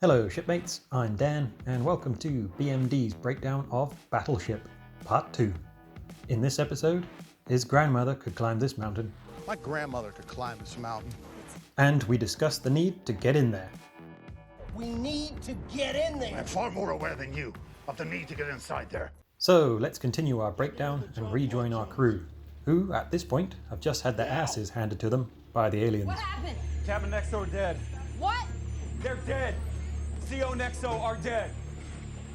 Hello shipmates, I'm Dan and welcome to BMD's breakdown of Battleship, Part 2. In this episode, his grandmother could climb this mountain. My grandmother could climb this mountain. And we discuss the need to get in there. We need to get in there! I'm far more aware than you of the need to get inside there. So let's continue our breakdown and rejoin our crew, who at this point have just had their asses handed to them by the aliens. What happened? Cabin Nexo are dead. What? They're dead. CO Nexo are dead.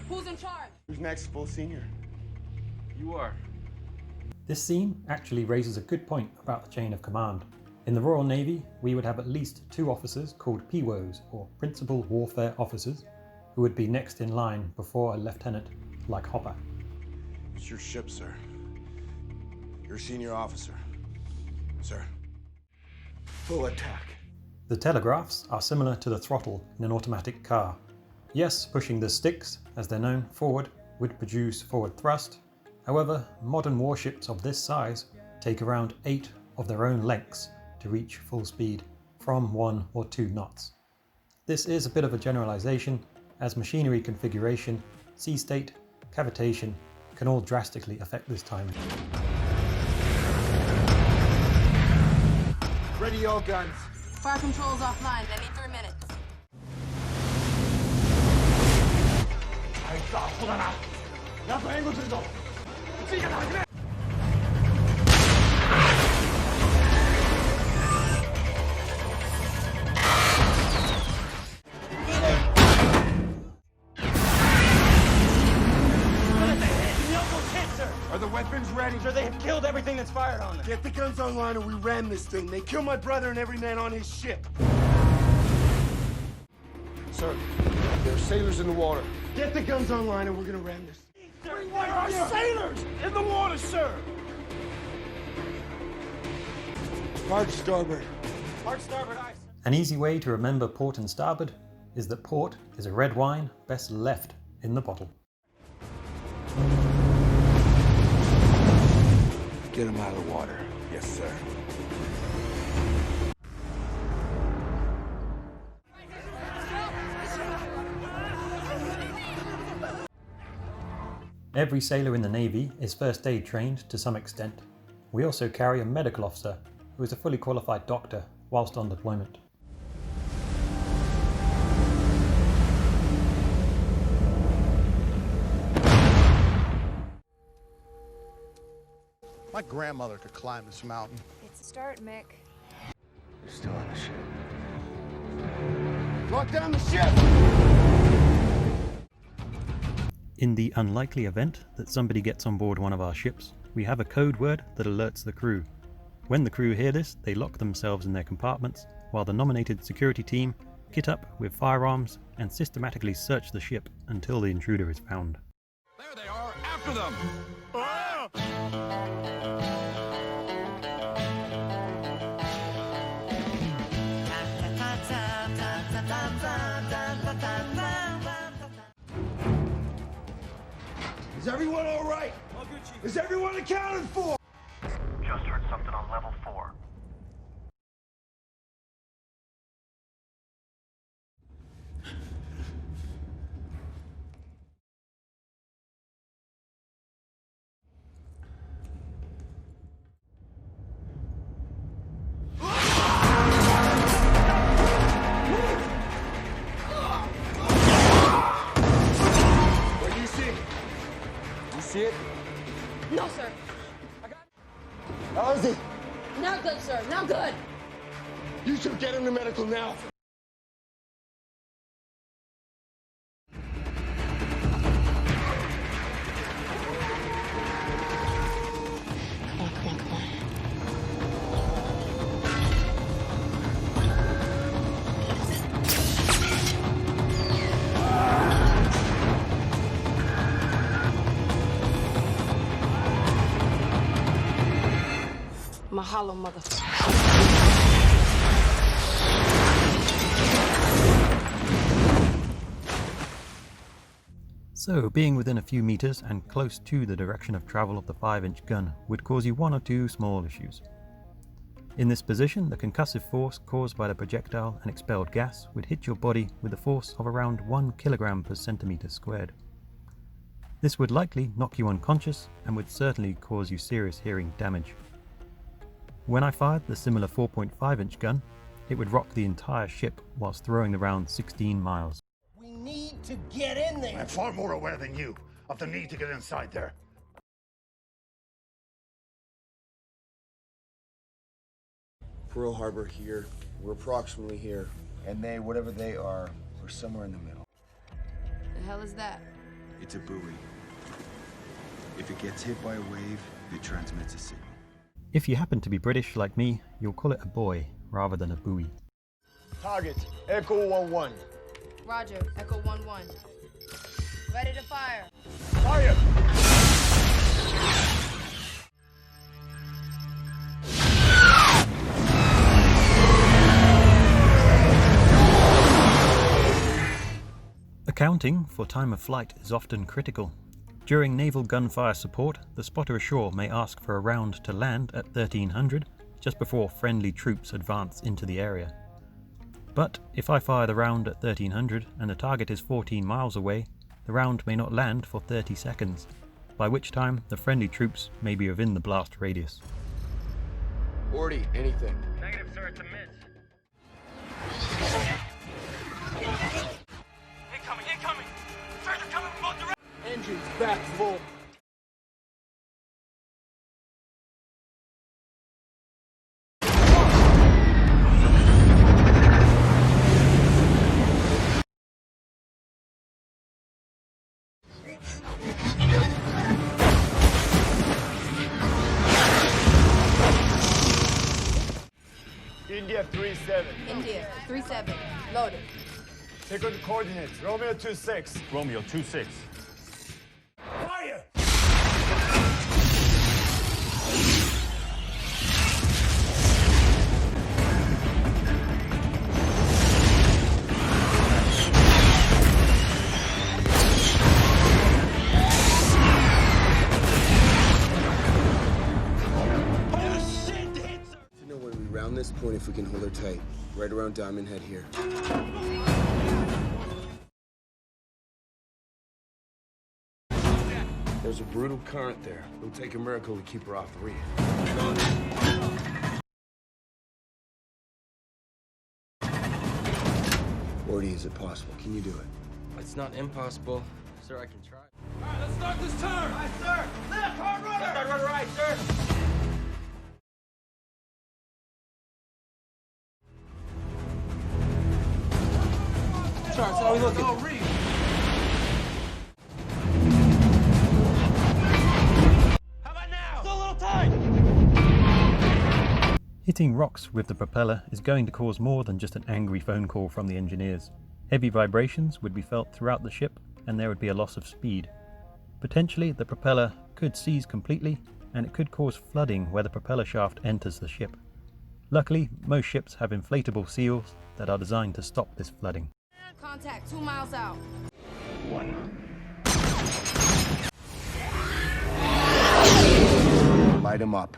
Who's in charge? Who's next, full senior? You are. This scene actually raises a good point about the chain of command. In the Royal Navy, we would have at least two officers called PWOs, or Principal Warfare Officers, who would be next in line before a lieutenant like Hopper. It's your ship, sir. You're a senior officer. Sir. Full attack. The telegraphs are similar to the throttle in an automatic car. Yes, pushing the sticks, as they're known, forward would produce forward thrust. However, modern warships of this size take around 8 of their own lengths to reach full speed from 1 or 2 knots. This is a bit of a generalization, as machinery configuration, sea state, cavitation can all drastically affect this timing. Ready all guns. Fire control's offline. I need 3 minutes. Are the weapons ready? Sir, they have killed everything that's fired on them. Get the guns online or we ram this thing. They kill my brother and every man on his ship. Sir, there are sailors in the water. Get the guns online or we're gonna ram this. There are sailors in the water, sir! Hard starboard. Hard starboard ice. An easy way to remember port and starboard is that port is a red wine best left in the bottle. Get him out of the water. Yes, sir. Every sailor in the Navy is first aid trained to some extent. We also carry a medical officer who is a fully qualified doctor whilst on deployment. My grandmother could climb this mountain. It's a start, Mick. You're still on the ship. Lock down the ship! In the unlikely event that somebody gets on board one of our ships, we have a code word that alerts the crew. When the crew hear this, they lock themselves in their compartments, while the nominated security team kit up with firearms and systematically search the ship until the intruder is found. There they are, after them! Is everyone all right? Is everyone accounted for? Just heard something on level 4. What do you see? You see it? No, sir. How is he? Not good, sir. Not good. You should get him to medical now. Mahalo, motherfucker. So, being within a few meters and close to the direction of travel of the 5-inch gun would cause you one or two small issues. In this position, the concussive force caused by the projectile and expelled gas would hit your body with a force of around 1 kilogram per centimeter squared. This would likely knock you unconscious and would certainly cause you serious hearing damage. When I fired the similar 4.5-inch gun, it would rock the entire ship whilst throwing the round 16 miles. We need to get in there. I'm far more aware than you of the need to get inside there. Pearl Harbor here. We're approximately here. And they, whatever they are, we're somewhere in the middle. The hell is that? It's a buoy. If it gets hit by a wave, it transmits a signal. If you happen to be British like me, you'll call it a buoy rather than a buoy. Target, Echo 1-1. Roger, Echo 1-1. Ready to fire. Fire! Accounting for time of flight is often critical. During naval gunfire support, the spotter ashore may ask for a round to land at 1300 just before friendly troops advance into the area. But if I fire the round at 1300 and the target is 14 miles away, the round may not land for 30 seconds, by which time the friendly troops may be within the blast radius. 40, anything. Negative, sir, it's a miss. Incoming, incoming! Sirs are coming from both directions! Engines back full. India 3-7. India, 3-7. Loaded. Second coordinates, Romeo 2-6. Romeo 2-6. Fire! You know when we round this point, if we can hold her tight, right around Diamond Head here. There's a brutal current there. It'll take a miracle to keep her off the reef. 40, is it possible? Can you do it? It's not impossible. Sir, I can try. All right, let's start this turn. Aye, sir! Left, hard runner! Left, hard runner, right, sir. Charles, how we looking? How about now? Still a little tight. Hitting rocks with the propeller is going to cause more than just an angry phone call from the engineers. Heavy vibrations would be felt throughout the ship and there would be a loss of speed. Potentially the propeller could seize completely and it could cause flooding where the propeller shaft enters the ship. Luckily, most ships have inflatable seals that are designed to stop this flooding. Contact 2 miles out. Light him up.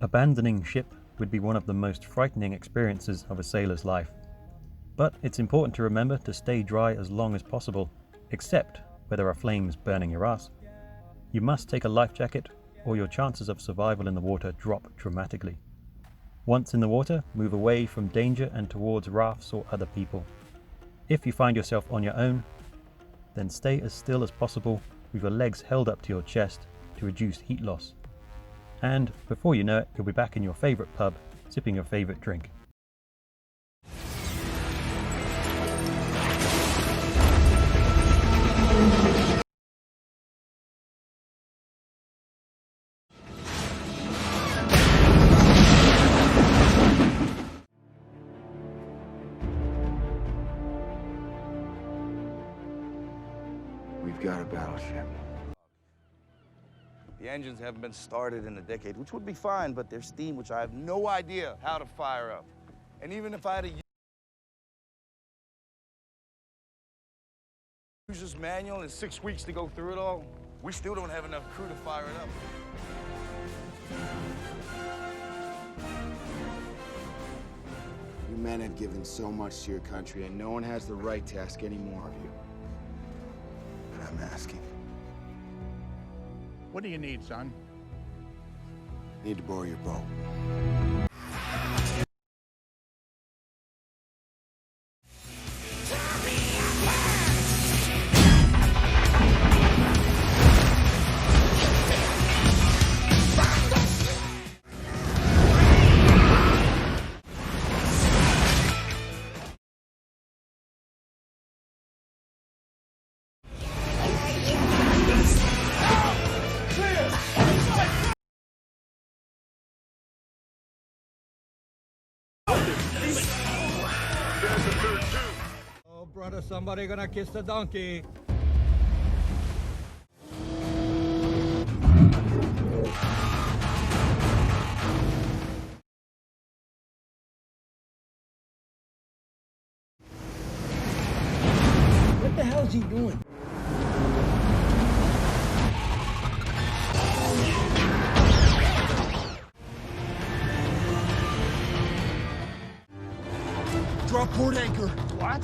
Abandoning ship would be one of the most frightening experiences of a sailor's life. But it's important to remember to stay dry as long as possible, except where there are flames burning your ass. You must take a life jacket or your chances of survival in the water drop dramatically. Once in the water, move away from danger and towards rafts or other people. If you find yourself on your own, then stay as still as possible with your legs held up to your chest to reduce heat loss. And before you know it, you'll be back in your favourite pub, sipping your favourite drink. We've got a battleship. The engines haven't been started in a decade, which would be fine, but there's steam, which I have no idea how to fire up. And even if I had to use this manual in 6 weeks to go through it all, we still don't have enough crew to fire it up. You men have given so much to your country, and no one has the right to ask any more of you. But I'm asking. What do you need, son? Need to borrow your boat. Oh, brother, somebody gonna kiss the donkey. What the hell's he doing? Drop port anchor. What?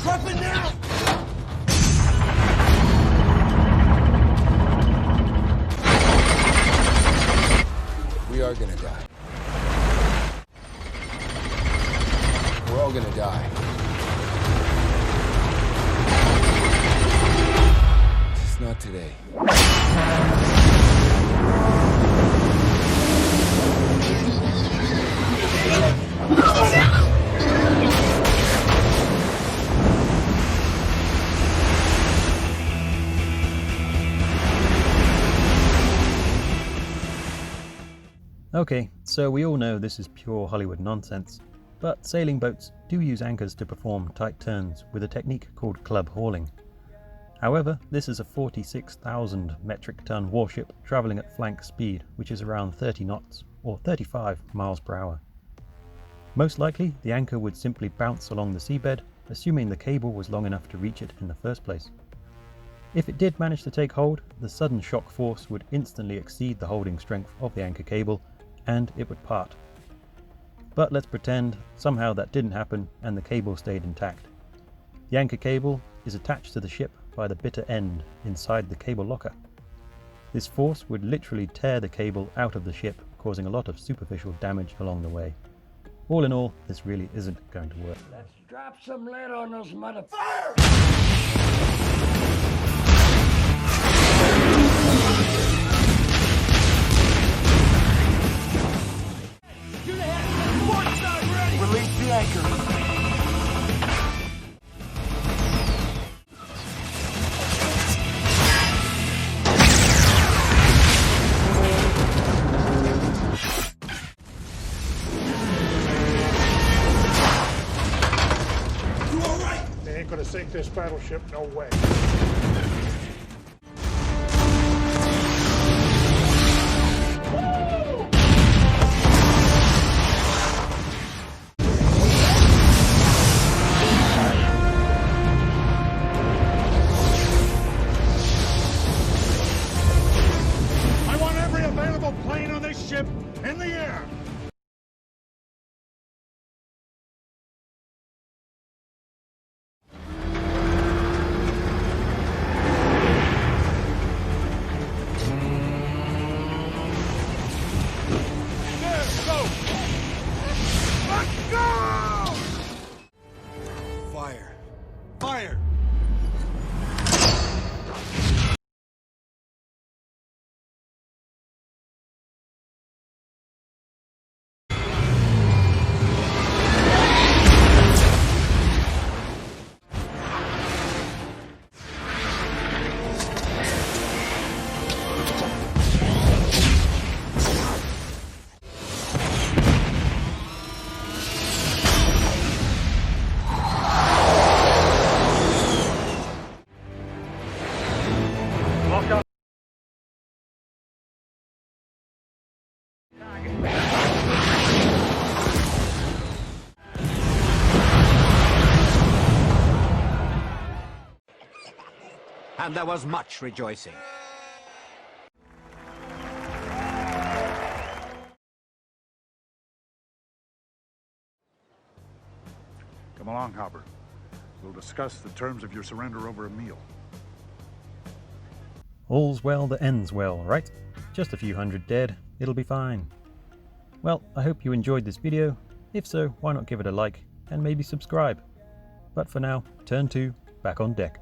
Drop it now! We are gonna die. We're all gonna die. Just not today. Okay, so we all know this is pure Hollywood nonsense, but sailing boats do use anchors to perform tight turns with a technique called club hauling. However, this is a 46,000 metric ton warship travelling at flank speed, which is around 30 knots, or 35 miles per hour. Most likely, the anchor would simply bounce along the seabed, assuming the cable was long enough to reach it in the first place. If it did manage to take hold, the sudden shock force would instantly exceed the holding strength of the anchor cable, and it would part. But let's pretend somehow that didn't happen and the cable stayed intact. The anchor cable is attached to the ship by the bitter end inside the cable locker. This force would literally tear the cable out of the ship, causing a lot of superficial damage along the way. All in all, this really isn't going to work. Let's drop some lead on those motherfuckers. Release the anchor. They ain't gonna sink this battleship, no way. I want every available plane on this ship in the air. and there was much rejoicing. Come along, Hopper. We'll discuss the terms of your surrender over a meal. All's well that ends well, right? Just a few hundred dead, it'll be fine. Well, I hope you enjoyed this video. If so, why not give it a like and maybe subscribe. But for now, turn 2, back on deck.